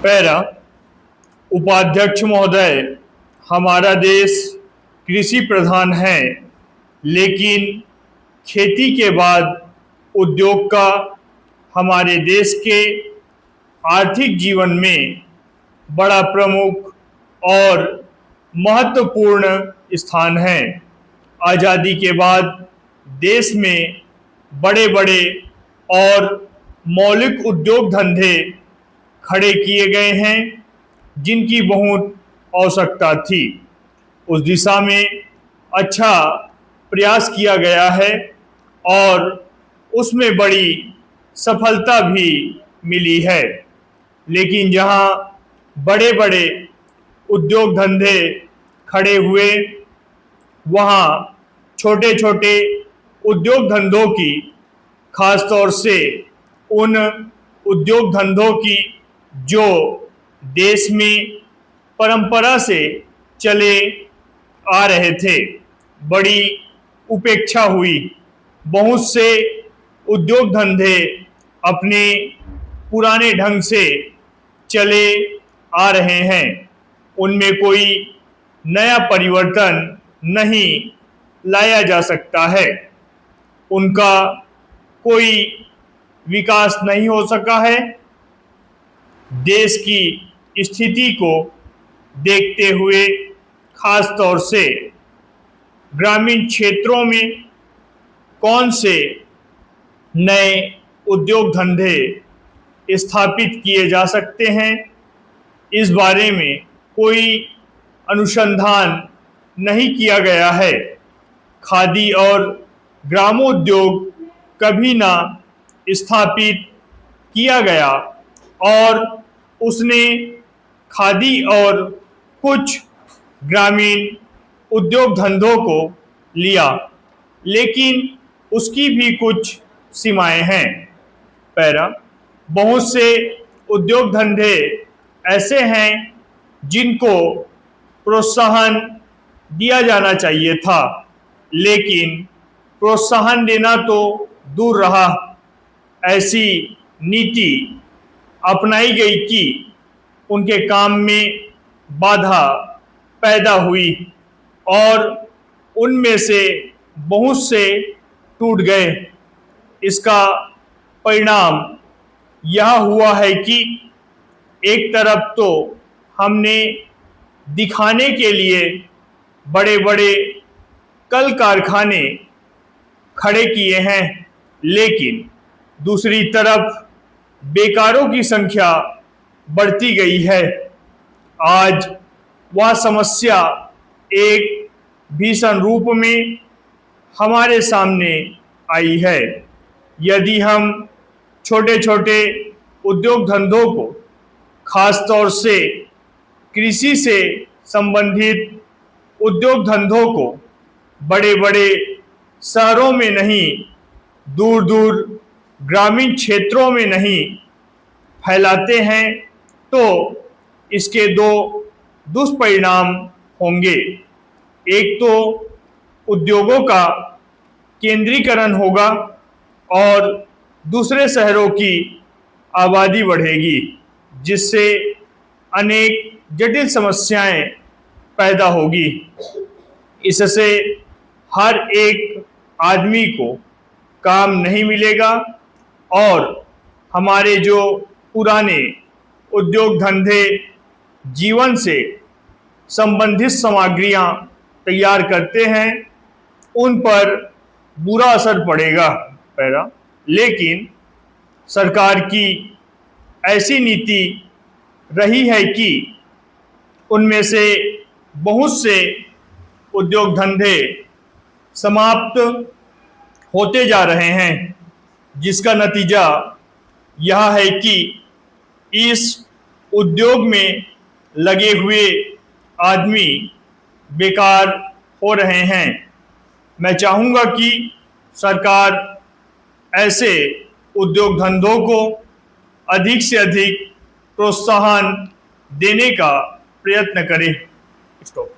Para उपाध्यक्ष महोदय, हमारा देश कृषि प्रधान है, लेकिन खेती के बाद उद्योग का हमारे देश के आर्थिक जीवन में बड़ा प्रमुख और महत्वपूर्ण स्थान है। आज़ादी के बाद देश में बड़े बड़े और मौलिक उद्योग धंधे खड़े किए गए हैं, जिनकी बहुत आवश्यकता थी। उस दिशा में अच्छा प्रयास किया गया है और उसमें बड़ी सफलता भी मिली है। लेकिन जहां बड़े बड़े उद्योग धंधे खड़े हुए, वहां छोटे छोटे उद्योग धंधों की, खास तौर से उन उद्योग धंधों की जो देश में परंपरा से चले आ रहे थे, बड़ी उपेक्षा हुई। बहुत से उद्योग धंधे अपने पुराने ढंग से चले आ रहे हैं, उनमें कोई नया परिवर्तन नहीं लाया जा सकता है, उनका कोई विकास नहीं हो सका है। देश की स्थिति को देखते हुए, खास तौर से ग्रामीण क्षेत्रों में कौन से नए उद्योग धंधे स्थापित किए जा सकते हैं, इस बारे में कोई अनुसंधान नहीं किया गया है। खादी और ग्रामोद्योग कभी ना स्थापित किया गया और उसने खादी और कुछ ग्रामीण उद्योग धंधों को लिया, लेकिन उसकी भी कुछ सीमाएं हैं। पैरा बहुत से उद्योग धंधे ऐसे हैं जिनको प्रोत्साहन दिया जाना चाहिए था, लेकिन प्रोत्साहन देना तो दूर रहा, ऐसी नीति अपनाई गई कि उनके काम में बाधा पैदा हुई और उनमें से बहुत से टूट गए। इसका परिणाम यह हुआ है कि एक तरफ तो हमने दिखाने के लिए बड़े बड़े कल कारखाने खड़े किए हैं, लेकिन दूसरी तरफ बेकारों की संख्या बढ़ती गई है। आज वह समस्या एक भीषण रूप में हमारे सामने आई है। यदि हम छोटे छोटे उद्योग धंधों को, खास तौर से कृषि से संबंधित उद्योग धंधों को बड़े बड़े शहरों में नहीं, दूर दूर ग्रामीण क्षेत्रों में नहीं फैलाते हैं, तो इसके दो दुष्परिणाम होंगे। एक तो उद्योगों का केंद्रीकरण होगा और दूसरे शहरों की आबादी बढ़ेगी, जिससे अनेक जटिल समस्याएं पैदा होगी। इससे हर एक आदमी को काम नहीं मिलेगा और हमारे जो पुराने उद्योग धंधे जीवन से संबंधित सामग्रियां तैयार करते हैं, उन पर बुरा असर पड़ेगा। पैरा लेकिन सरकार की ऐसी नीति रही है कि उनमें से बहुत से उद्योग धंधे समाप्त होते जा रहे हैं, जिसका नतीजा यह है कि इस उद्योग में लगे हुए आदमी बेकार हो रहे हैं। मैं चाहूँगा कि सरकार ऐसे उद्योग धंधों को अधिक से अधिक प्रोत्साहन देने का प्रयत्न करे। स्टॉप।